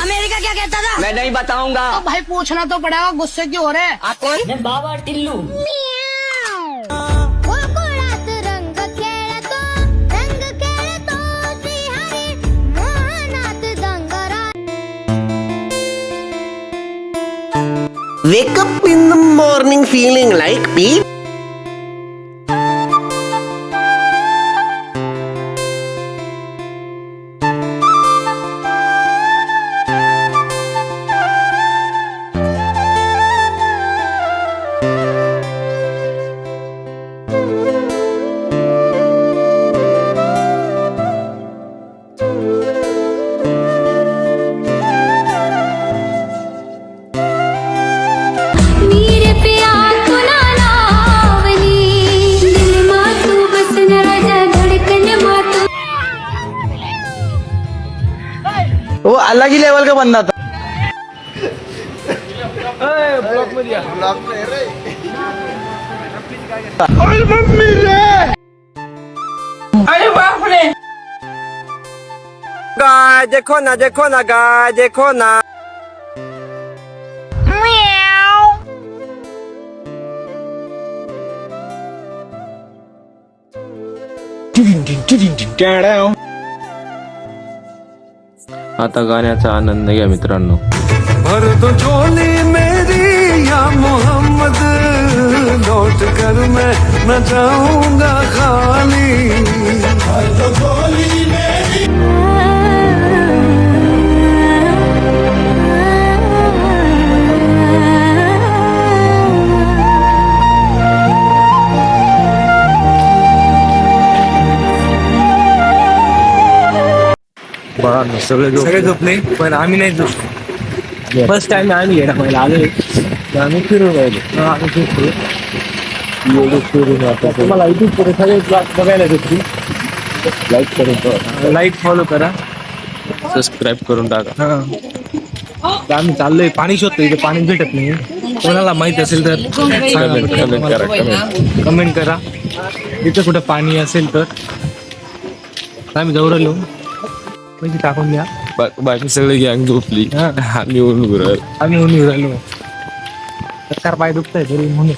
America क्या कहता था? मैं नहीं बताऊंगा। तो भाई पूछना तो पड़ेगा, गुस्से क्यों हो रहे हैं? आप कौन? मैं बाबा Tillu. Wake up in the morning feeling like pee. वो अलग ही लेवल का बंदा था। अरे बाप रे, गाय देखो ना, देखो ना, गाय देखो ना। आता गाण्याचा आनंद घ्या मित्रांनो. भर दो झोली मेरी या मोहम्मद, लौट कर मैं न जाऊंगा खाली। भर दो झोली मेरी। सगळे झोपले पण आम्ही नाही झोपलो. फर्स्ट टाइम आम्ही येणार पहिला आलो आम्ही फिरून राहिलो. तुम्हाला युट्यूब वर सगळे ब्लॉग बघायला भेटतील. लाईक फॉलो करा, सबस्क्राईब करून टाका. आम्ही चाललोय पाणी शोधतो, इथे पाणी भेटत नाही. कोणाला माहित असेल तर कमेंट करा इथे कुठं पाणी असेल तर. आम्ही जाऊ राहिलो, पैसे टाकून द्या. बाकी सगळे गँग झोपली. आम्ही आम्ही ऊन राहिलो. सरकार पाय दुखताय तरी म्हणून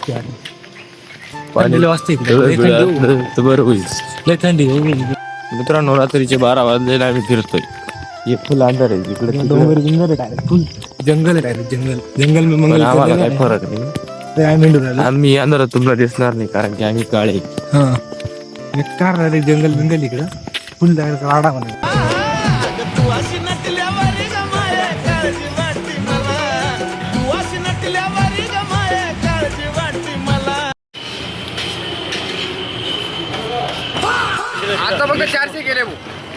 पाणी वाजते बरं होईल. लय थंडी. मित्रांनो रात्रीचे 12 वाजले आम्ही फिरतोय. हे फुल अंधार आहे इकडे. डोंगर बिंगर आहे डायरेक्ट, फुल जंगल आहे डायरेक्ट. जंगल में मंगल. आम्हाला काही फरक नाही. आम्ही अंधारात तुम्हाला दिसणार नाही कारण की आम्ही काळे. कार डायरेक्ट जंगल बिंगल इकडं फुल डायरेक्ट राडा मध्ये. आता फक्त 400 केले भाऊ,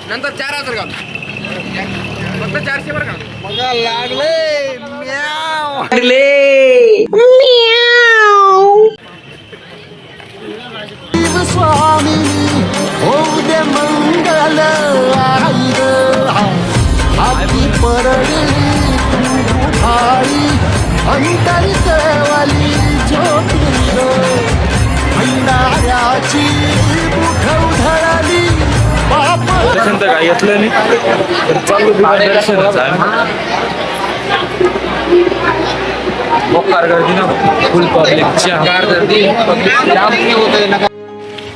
नंतर 4000 घाल. फक्त 400 वर घाल. बघा लागले म्याव स्वामी होऊ दे मंगल आपली परडी भाई अंतरी केवली ज्योतिर्ग भंडाऱ्याची मुठ उधळली बाप. दर्शन तर काही असलं नाही तर चालू दर्शनाचं आहे. मोकार गर्दी ना, फुल पब्लिकची गर्दी.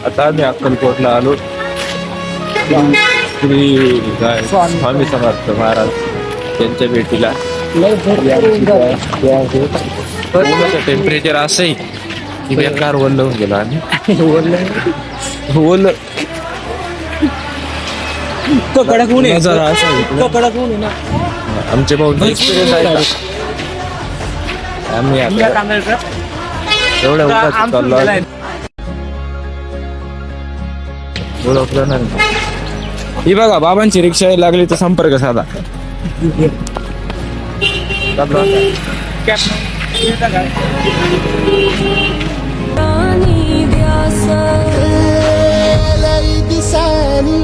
आता आम्ही अक्कलकोटला आलो. श्री स्वामी समर्थ महाराज त्यांच्या भेटीला. टेम्परेचर असं आहे की बेकार ओलं होऊन गेलो. आणि ओलं कडक ऊन आहे. जरा असं कडक ऊन आहे ना. आमचे भाऊ एक्सपिरियन्स आहे. आम्ही एवढ्या उगाच चाललो ओळखलं नाही. ही बघा बाबांची रिक्षा लागली तर संपर्क साधा. दिसानी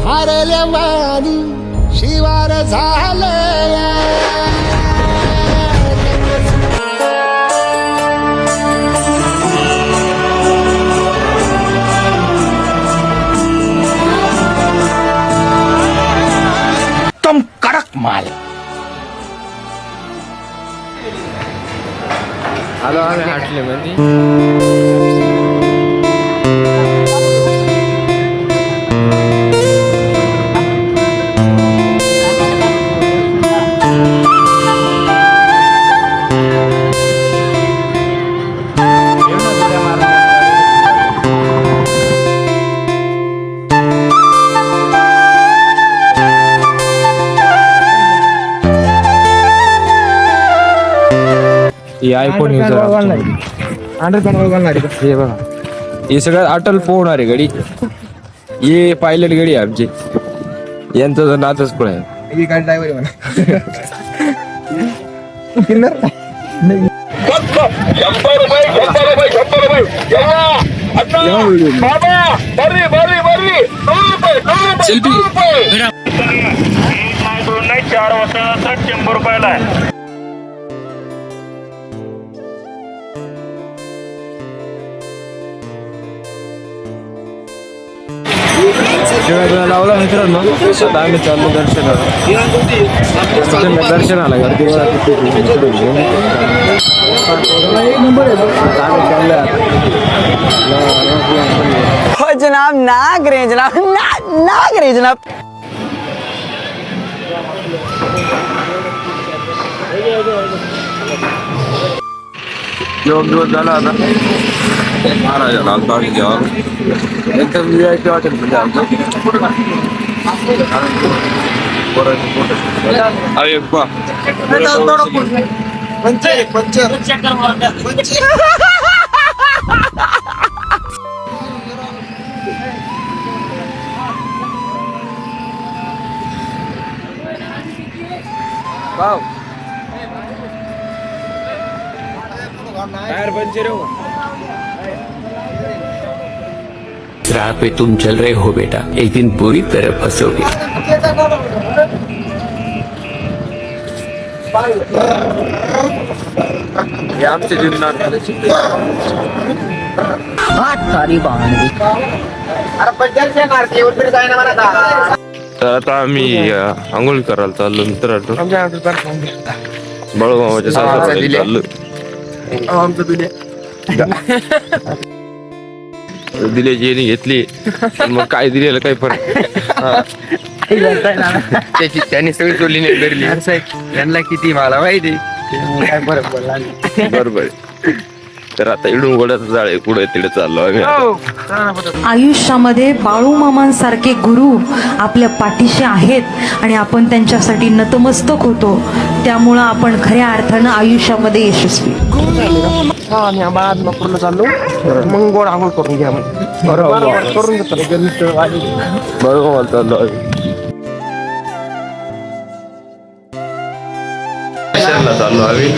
भारल्या वाणी शिवार झालं. आलो आम्ही हाटले मध्ये. ही आयफोन युजर हे बघा, हे सगळं अटल पोहणार आहे गडी. हे पायलट गडी आहे आमची. यांचा तर नाचच पण आहे. ही गाडी ड्रायव्हर म्हणा. सेल्फी 4 वाजता 100 रुपयाला आहे. लावला मित्रांनो. आता आम्ही चाललो दर्शनाला. दर्शनाला गर्दी बघा किती. आम्ही चाललोय आता. हो जनाब, ना करें जनाब, ना करें जनाब. जेवण दिवस झाला आता. महाराजाला आलतो आम्ही जेवण. एकदम VIP हॉटेल म्हणजे आमचं. अरे बा टायर पंचर हो. राह पे तुम चल रहे हो बेटा, एक दिन पूरी तरह फंसोगे. हे आमचे जीवनात तर आता आम्ही आंघोळ करायला चाललो मित्रांनो. बळूमामाच्या सासरवाडीला चाललो. दिले जेनी घेतली मग काय दिलेलं काही फरक. त्याची त्यांनी सगळी चोरली नाही धरली. यांना किती मला माहिती काय फरक पडला. बरोबर. तर आता इडून गोड्याचं जाळे पुढे तिकडे चाललो आम्ही. आयुष्यामध्ये बाळूमामांसारखे गुरु आपल्या पाठीशी आहेत आणि आपण त्यांच्यासाठी नतमस्तक होतो. त्यामुळं आपण खऱ्या अर्थानं आयुष्यामध्ये यशस्वी. आम्ही आबादपूरला चाललो. मग गोड आंघोळ करून घ्या करून घेतो. बरोबर चाललो आम्ही. चाललो आम्ही.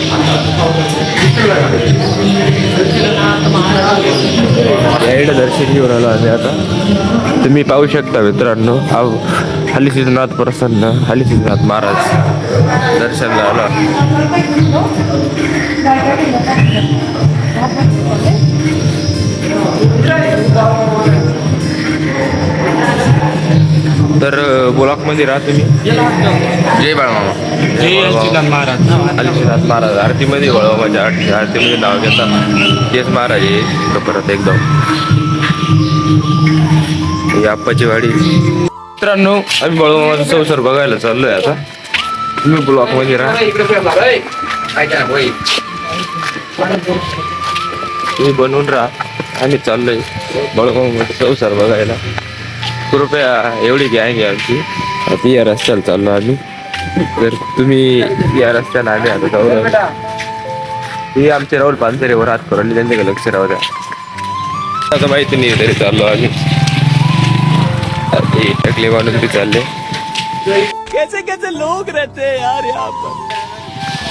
यायला दर्शन घेऊन आलो आम्ही आता. तुम्ही पाहू शकता मित्रांनो, हलिसिद्धनाथ प्रसन्न हलिसिद्धनाथ महाराज दर्शनला आला. तर ब्लॉक मध्ये राहा तुम्ही. जय बाळमामा. हलिसिद्धनाथ महाराज आरतीमध्ये बळवामाच्या आरतीमध्ये नाव घेतात तेच महाराज आहे परत एकदम. ही आप्पाची वाडी. मित्रांनो आम्ही बळवामाचा संसार बघायला चाललोय आता. तुम्ही ब्लॉक मध्ये राहा. तुम्ही बनवून राहा. आम्ही चाललोय बळवामाचा संसार बघायला. कृपया एवढी गँग आहे आमची. आता या रस्त्याला चाललो आम्ही. तर तुम्ही या रस्त्याला आम्ही आता जाऊ. ही आमचे राहुल पानसरेवर हात करवले त्यांच्याकडे लक्ष राहू द्या. आता माहिती नाही तरी चाललो आम्ही. टकले माणूस बी चालले.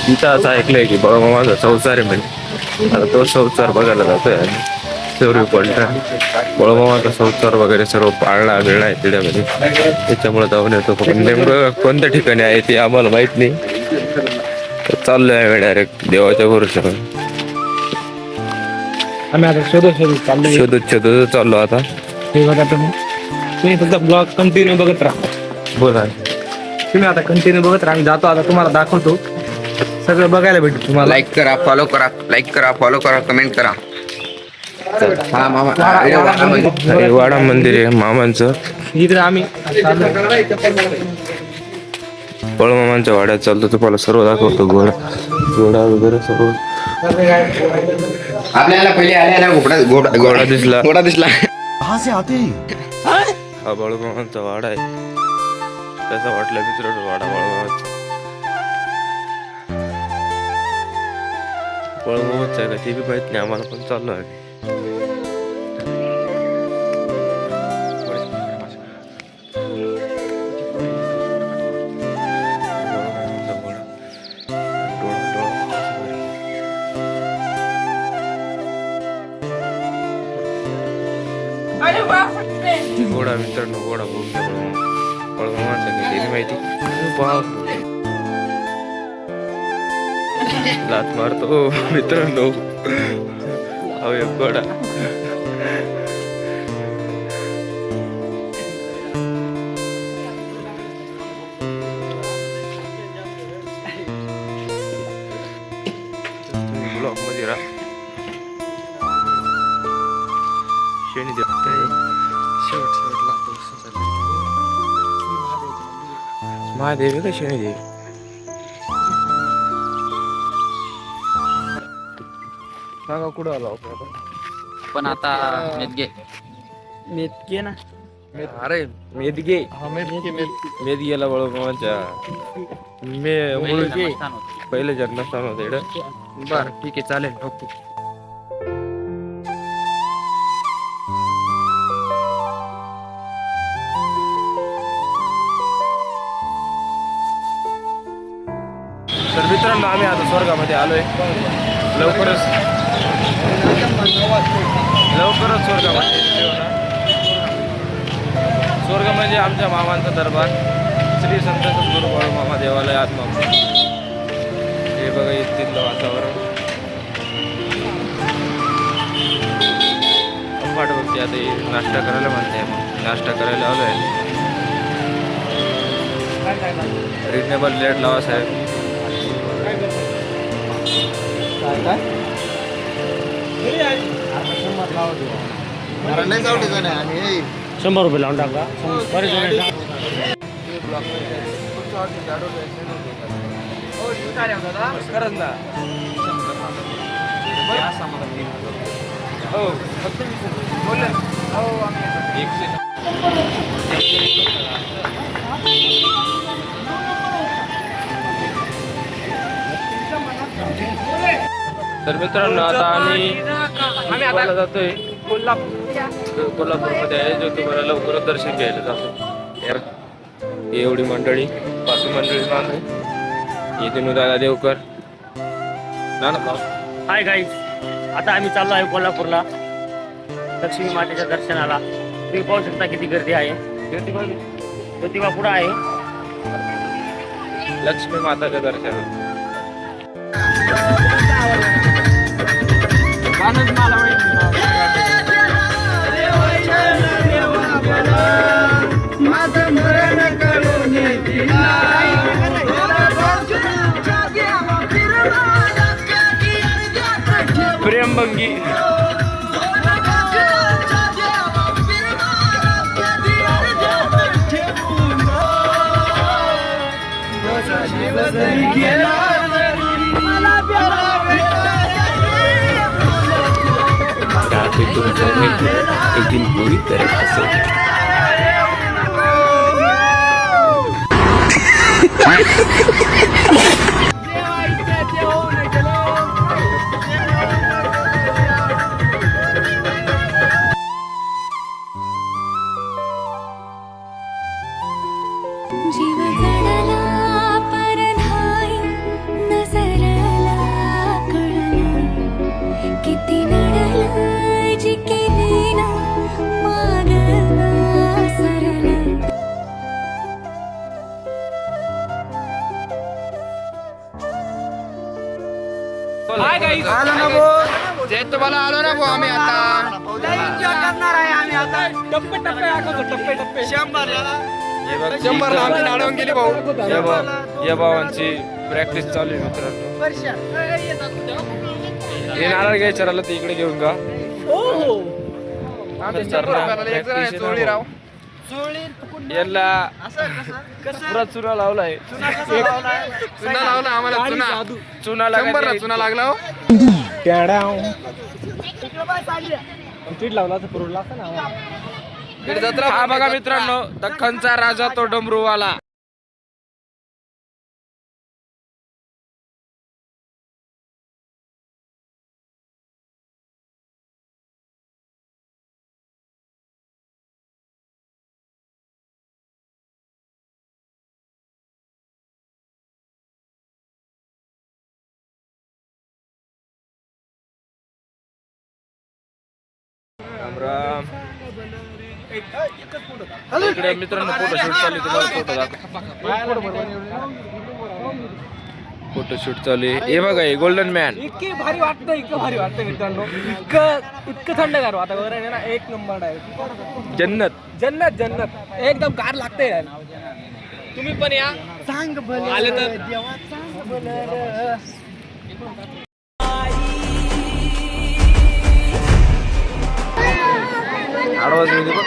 तिथं असं ऐकलंय की बाबा माझा संसार आहे म्हणजे. आता तो संसार बघायला जातोय आम्ही. सर्व पंढरा बळमामाचा संसार वगैरे सर्व पाळणा बिळणा आहे तिड्यामध्ये. त्याच्यामुळे जाऊन येतो. पण नेमकं कोणत्या ठिकाणी आहे ते आम्हाला माहित नाही. चाललोय आम्ही डायरेक्ट देवाच्या भरोशावर. आम्ही आता शोधत शोधत चाललो आता. तुम्ही फक्त ब्लॉग कंटिन्यू बघत राहा. बोला. तुम्ही आता कंटिन्यू बघत राहा. आम्ही जातो आता, तुम्हाला दाखवतो. सगळं बघायला भेटेल तुम्हाला. लाईक करा, फॉलो करा, लाईक करा, फॉलो करा, कमेंट करा. हा मामा, हे वाडा मंदिर आहे मामांचं. इकडे आम्ही बळमामांच्या वाड्यात चालतो. तुम्हाला सर्व दाखवतो. घोडा वगैरे सर्व. आपल्याला पहिले आल्या घोडा दिसला. घोडा दिसला. हा बळमामांचा वाडा आहे. त्याचा वाटला मित्रांनो वाडा बळमामांचा. बळमामांचा आहे का ते बी माहित नाही आम्हाला, पण चाललो आहे. घोडा मित्रांनो, घोडा बघून घ्या. बळमामांचा काही ते माहिती. लात मारतो मित्रांनो. अहो एक घोडा. तुम्ही ब्लॉक मध्ये राहा. शेणी देत महादेव आहे का शनिदेव? सांगा कुठं आलो पण आता मेदगे ना. अरे मेदगे. मेदगेला बळमामांच्या मुळगे पहिले जन्मस्थान होतं इकडं. बर ठीक आहे, चालेल. ओके. तर मित्रांनो आम्ही आता स्वर्गामध्ये आलोय. लवकरच स्वर्गामध्ये येऊ ना. स्वर्ग म्हणजे आमच्या मामांचा दरबार. श्री संत सद्गुरू बळमामा देवालय आत्मा. हे बघा इथलं वातावरण अफाट बघते. आता हे नाश्ता करायला म्हणते. नाश्ता करायला आलोय. रिजनेबल रेट लावा साहेब. 100 रुपये लावून टाका. खरंच ना. हो फक्त बोलले. तर मित्रांनो आता आम्ही जातोय कोल्हापूरमध्ये आहे. जो तुम्हाला लवकरच दर्शन घ्यायला जातो. एवढी मंडळी, पाचवी मंडळी मागे. येथे दादा देवकर ना. हाय गाईज, आता आम्ही चाललो आहे कोल्हापूरला लक्ष्मी मातेच्या दर्शनाला. तुम्ही पाहू शकता किती गर्दी आहे. ज्योतिबा पुढे आहे. लक्ष्मी माताच्या दर्शनाला. प्रेमभंगी. रात में तुम सोने को एक दिन पूरी तरह हंसोगे. जीव जडला परधाई नजरला कळला किती नडला जी केली ना मागला सरला. आलो ना भाऊ. जय तुम्हाला आलो ना भाऊ. आम्ही आता करणार आहे आम्ही आता. टप्पे टप्पे दाखवतो. टप्पे टप्पे. 100 हे बघ, 100 ला आमची नाडवून गेली भाऊ. या भावांची प्रॅक्टिस चालू आहे मित्रांनो. हे नारळ घ्यायचं राहिलं तर इकडे घेऊन जा. आम्ही 100 रुपयाला एक जण आहे, चोळी राव. याला पुरा चुना लावलाय. चुना लावला आम्हाला, चुना 100 ला चुना लागला हो. इकडे जत्रा हा बघा मित्रांनो, दख्खनचा राजा तो डमरूवाला. राम राम. इकडे मित्रांनो फोटोशूट चालू आहे, तुम्हाला फोटोशूट चालू आहे. हे बघा, हे गोल्डन मॅन. इतकी भारी वाटतं मित्रांनो. इतकं थंडगार वातावरण आहे ना, एक नंबर आहे. जन्नत एकदम गार लागते यार. तुम्ही पण या, सांग भले आले तर. आडवाज येऊ दे बघ.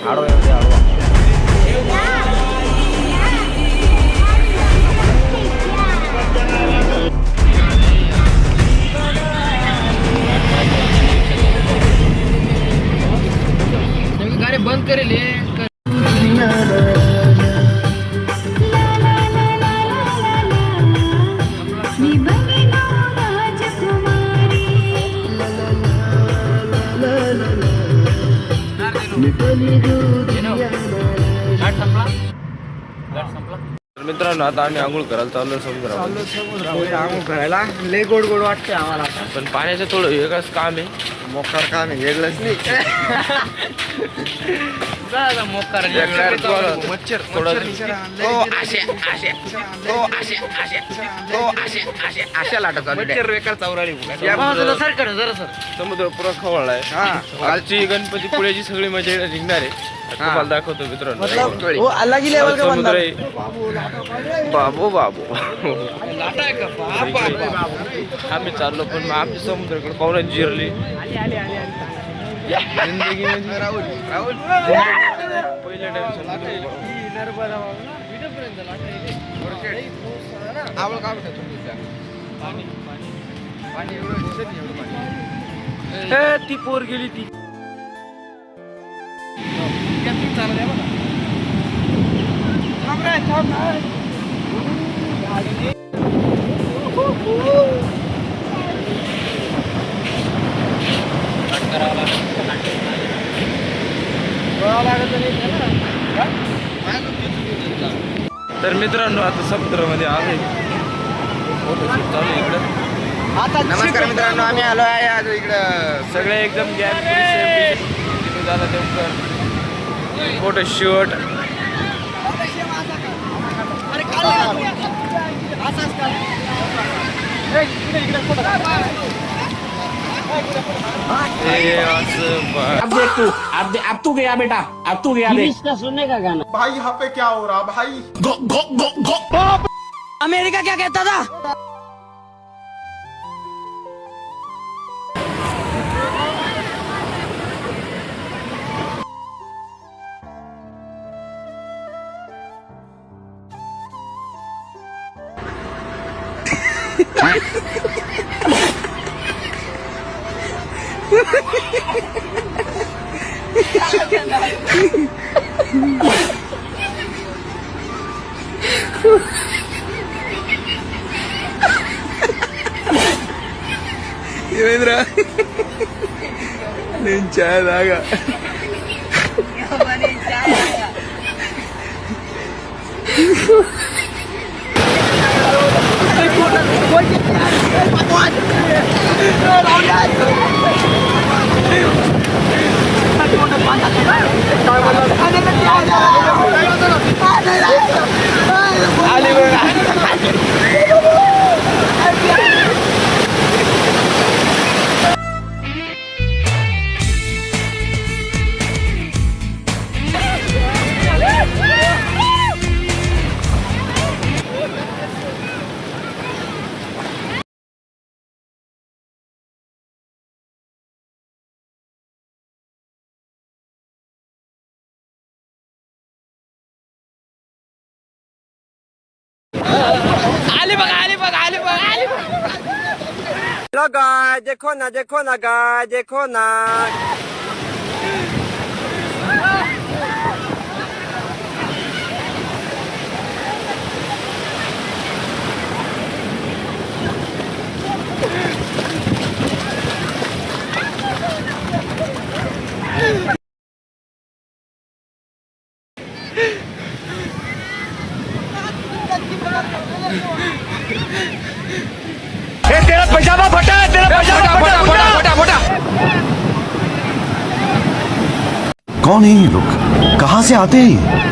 आडवा येऊ दे, आडवा. गाडी बंद करेल. मी बनिनो राजकुमारी. तर मित्रांनो, आता आम्ही आंघोळ करायला चाललो समुद्रामध्ये. आंघोळ करायला लय गोड वाटते आम्हाला. पण पाण्याचं थोडं वेगळंच काम आहे. मोकार काम आहे, वेगळंच नाही. मच्छर अशा लाटत मच्छर वेकार चौराळी. समुद्र पुरा खवळलाय. कालची गणपती पुण्याची सगळी मजा निघणार आहे. तुम्हाला दाखवतो मित्रांनो. समुद्र आहे. बाबू आम्ही चाललो, पण आम्ही समुद्राकडे पाहुण्यात जिरली. जिंदगी म्हणजे राहुल पहिल्या टाइम आवड काय पाणी पाणी एवढं दिसत नाही, एवढं पाणी. ती पोर गेली ती. तर मित्रांनो, आता समुद्रामध्ये आहे. फोटोशूट चालू आहे इकडं. नमस्कार मित्रांनो, आम्ही आलो आहे आज इकडं. सगळे एकदम गॅंग झाला ते फोटोशूट. अब तू गया बेटा, अब तू गया. भाई यहाँ पे क्या हो रहा भाई? अमेरिका क्या कहता था? देवेंद्र चाय लागा. आली बघा आली बघा आली बघा आली बघा. हेलो गाय देखो ना गाय देखो ना. कौन है ये लोग, कहां से आते हैं?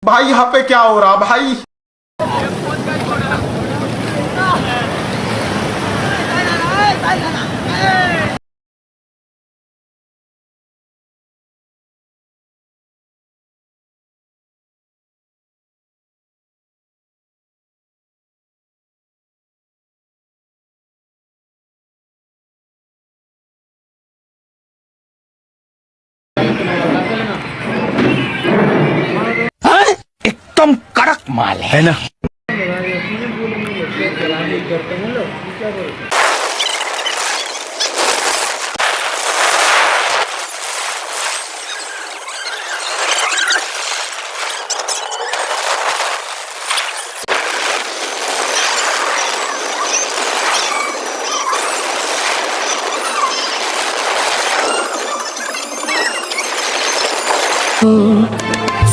भाई यहाँ पे क्या हो रहा भाई? कमाल है ना.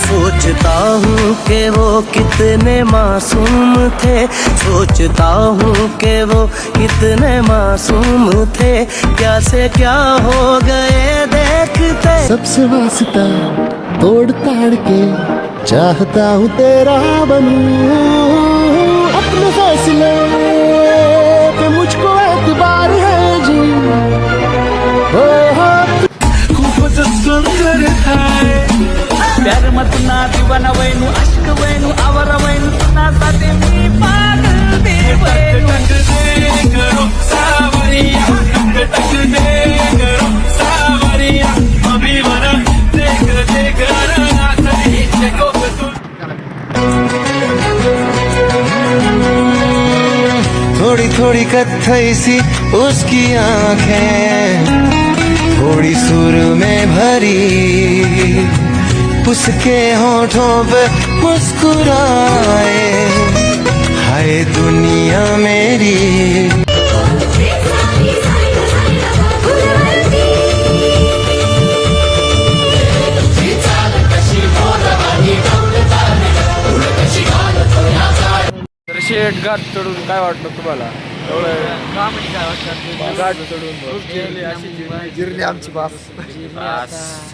सोचता हूँ कि वो कितने मासूम थे, सोचता हूँ कि वो कितने मासूम थे, क्या से क्या हो गए देखते. सबसे वास्ता तोड़ ताड़ के चाहता हूँ तेरा बनूं, अपने फैसले पे मुझको एतबार है जी. खूपच सुंदर है प्यार मतना दिवाना वैनू अश्क वैनू आवर वैनू तुना साथे मी पागल दे वैनू करो सावरिया टक दे करो सावरिया अभी वरा देख देख रहा सही चको तू. थोड़ी थोड़ी कत्थई सी उसकी आंखें, थोड़ी सुर में भरी, उसके होठों पे मुस्कुराए, हाय दुनिया मेरी. तर शेट घाट चढून काय वाटलं तुम्हाला? घाट चढून जिरली आमची बास.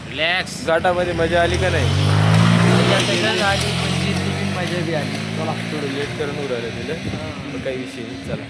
रिलॅक्स. घाटामध्ये मजा आली का नाही? मजा बी आली. थोडं लेट करून उरायला दिलं पण काही विषय नाही. चला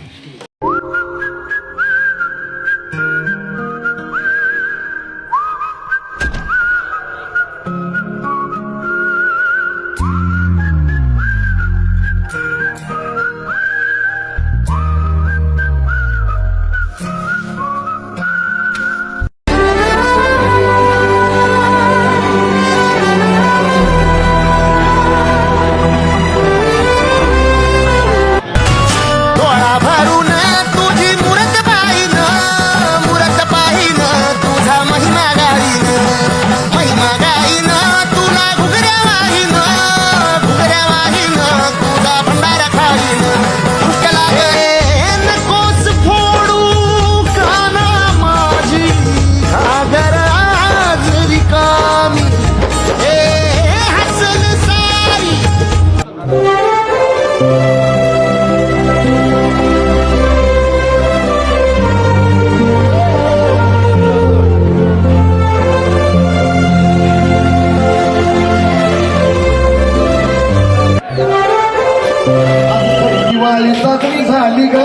साजरी झाली ग,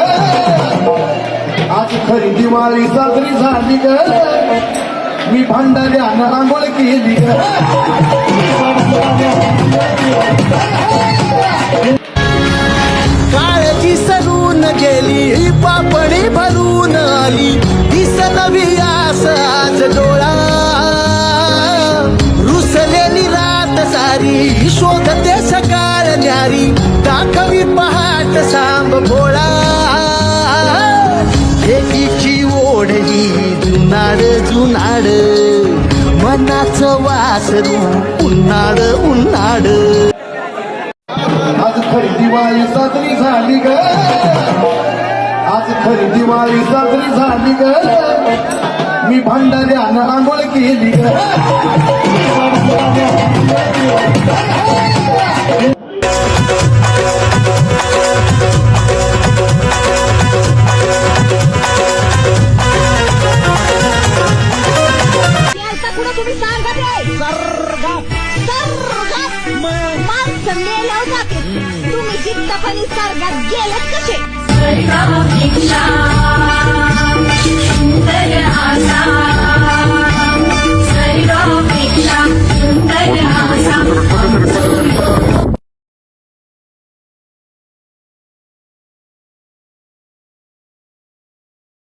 आज खरी दिवाळी साजरी झाली ग, मी भांडाऱ्यानं आंघोळ केली ग. काळजी सरून गेली, पापणी भरून आली, दिस नवी आस आज डोळा, रुसलेली रात सारी शोधते सकाळ न्यारी, दाखवी पहाट सांब भोळा, एकीची ओढ ही जुनाड जुनाड, मनाचं वासरू उन्हाळ उन्हाळ. आज खरी दिवाळी साजरी झाली ग, आज खरी दिवाळी साजरी झाली ग, मी भांडाऱ्यानं आंघोळ केली ग. तुम्ही सांगा माणसं मेल्यावर जाते, तुम्ही जिद्दपणी सर्गात गेलेत कसे.